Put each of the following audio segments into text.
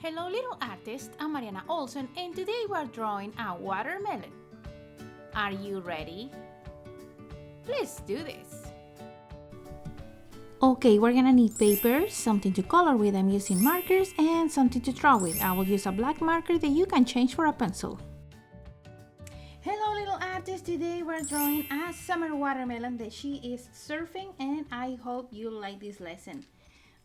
Hello little artist, I'm Mariana Olsen and today we're drawing a watermelon. Are you ready? Let's do this! Okay, we're gonna need paper, something to color with, I'm using markers, and something to draw with. I will use a black marker that you can change for a pencil. Hello little artist, today we're drawing a summer watermelon that she is surfing and I hope you like this lesson.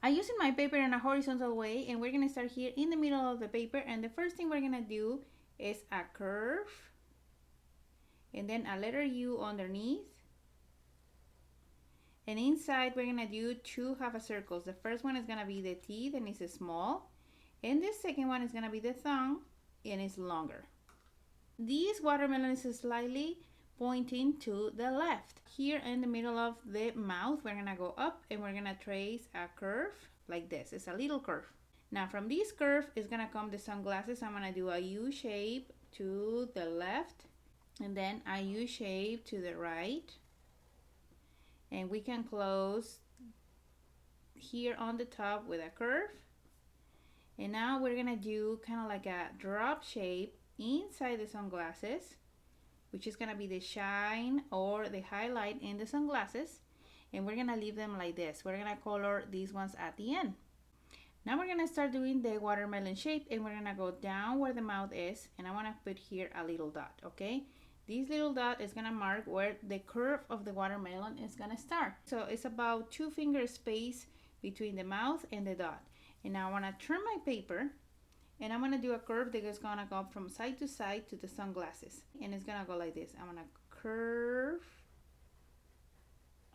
I'm using my paper in a horizontal way and we're going to start here in the middle of the paper, and the first thing we're going to do is a curve and then a letter U underneath, and inside we're going to do two half circles. The first one is going to be the teeth and it's small, and the second one is going to be the thumb and it's longer. This watermelon is slightly pointing to the left. Here in the middle of the mouth, we're gonna go up and we're gonna trace a curve like this. It's a little curve. Now from this curve is gonna come the sunglasses. I'm gonna do a U shape to the left and then a U shape to the right. And we can close here on the top with a curve. And now we're gonna do kind of like a drop shape inside the sunglasses, which is gonna be the shine or the highlight in the sunglasses, and we're gonna leave them like this. We're gonna color these ones at the end. Now we're gonna start doing the watermelon shape, and we're gonna go down where the mouth is, and I wanna put here a little dot, okay? This little dot is gonna mark where the curve of the watermelon is gonna start. So it's about 2 finger space between the mouth and the dot. And now I wanna turn my paper, and I'm gonna do a curve that is gonna go from side to side to the sunglasses. And it's gonna go like this. I'm gonna curve,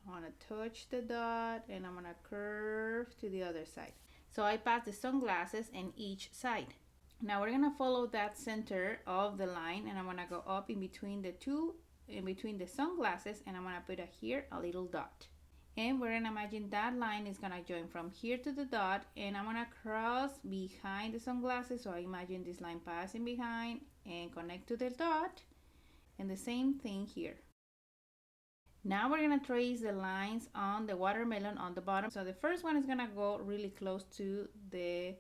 I wanna touch the dot, and I'm gonna curve to the other side. So I pass the sunglasses in each side. Now we're gonna follow that center of the line, and I'm gonna go up in between the two, in between the sunglasses, and I'm gonna put here a little dot. And we're gonna imagine that line is gonna join from here to the dot, and I'm gonna cross behind the sunglasses. So I imagine this line passing behind and connect to the dot, and the same thing here. Now we're gonna trace the lines on the watermelon on the bottom. So the first one is gonna go really close to the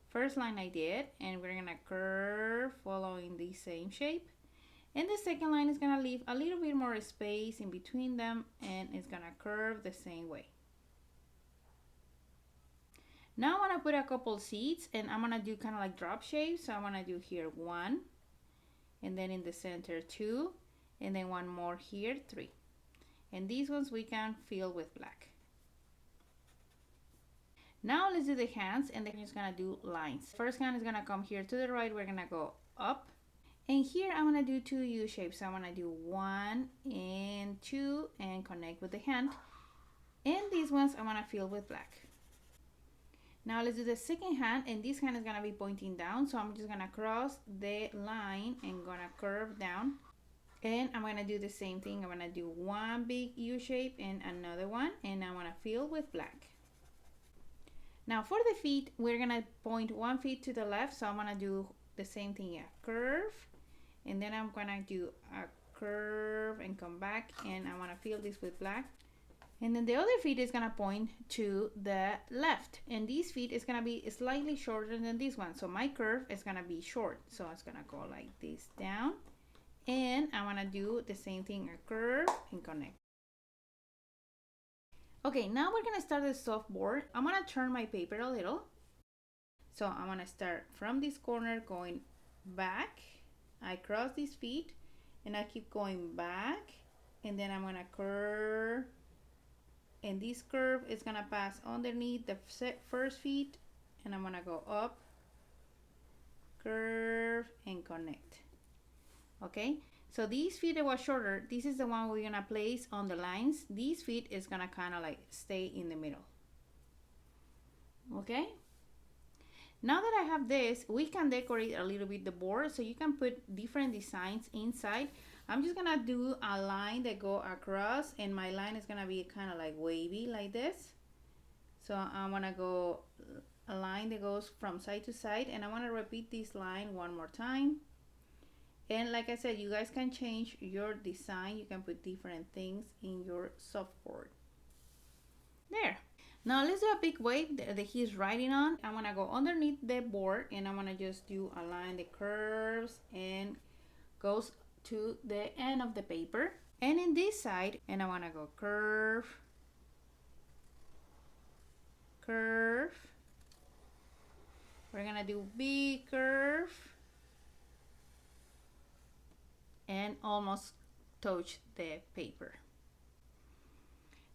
first line I did, and we're gonna curve following the same shape. And the second line is gonna leave a little bit more space in between them, and it's gonna curve the same way. Now I'm gonna put a couple seeds, and I'm gonna do kind of like drop shapes. So I'm gonna do here 1, and then in the center 2, and then one more here 3. And these ones we can fill with black. Now let's do the hands, and then we're just gonna do lines. First hand is gonna come here to the right. We're gonna go up. And here I'm gonna do 2 U shapes. So I'm gonna do 1 and 2 and connect with the hand. And these ones I'm gonna fill with black. Now let's do the second hand, and this hand is gonna be pointing down. So I'm just gonna cross the line and gonna curve down. And I'm gonna do the same thing. I'm gonna do 1 big U shape and another one, and I'm gonna fill with black. Now for the feet, we're gonna point 1 foot to the left. So I'm gonna do the same thing, a curve. And then I'm gonna do a curve and come back, and I wanna fill this with black. And then the other feet is gonna point to the left, and this feet is gonna be slightly shorter than this one. So my curve is gonna be short. So it's gonna go like this down, and I wanna do the same thing, a curve and connect. Okay, now we're gonna start the soft board. I'm gonna turn my paper a little. So I'm gonna start from this corner going back. I cross these feet and I keep going back, and then I'm gonna curve, and this curve is gonna pass underneath the first feet, and I'm gonna go up, curve and connect. Okay, so these feet that was shorter, this is the one we're gonna place on the lines. These feet is gonna kind of like stay in the middle. Okay, now that I have this, we can decorate a little bit the board, so you can put different designs inside. I'm just gonna do a line that go across, and my line is gonna be kind of like wavy like this. So I'm gonna go a line that goes from side to side, and I want to repeat this line one more time. And like I said, you guys can change your design. You can put different things in your soft board. There. Now let's do a big wave that he's writing on. I'm gonna go underneath the board and I'm gonna just do a line that curves and goes to the end of the paper. And in this side, and I wanna go curve, curve. We're gonna do big curve and almost touch the paper.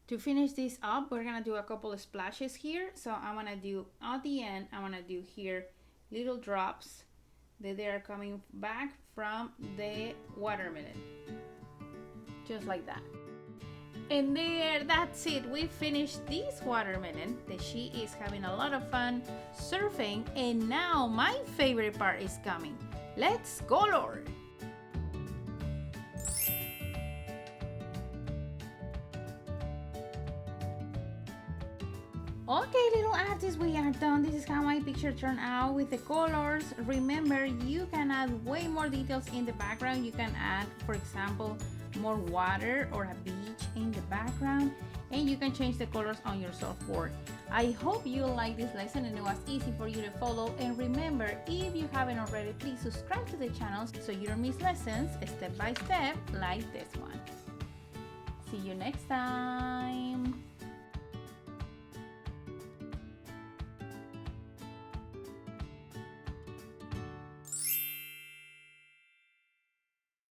To finish this up, we're gonna do a couple of splashes here. So I'm gonna do at the end, I'm gonna do here little drops that they are coming back from the watermelon. Just like that. And there, that's it. We finished this watermelon that she is having a lot of fun surfing. And now my favorite part is coming. Let's color. Okay, little artists, we are done. This is how my picture turned out with the colors. Remember, you can add way more details in the background. You can add, for example, more water or a beach in the background, and you can change the colors on your surfboard. I hope you like this lesson and it was easy for you to follow. And remember, if you haven't already, please subscribe to the channel so you don't miss lessons step by step like this one. See you next time.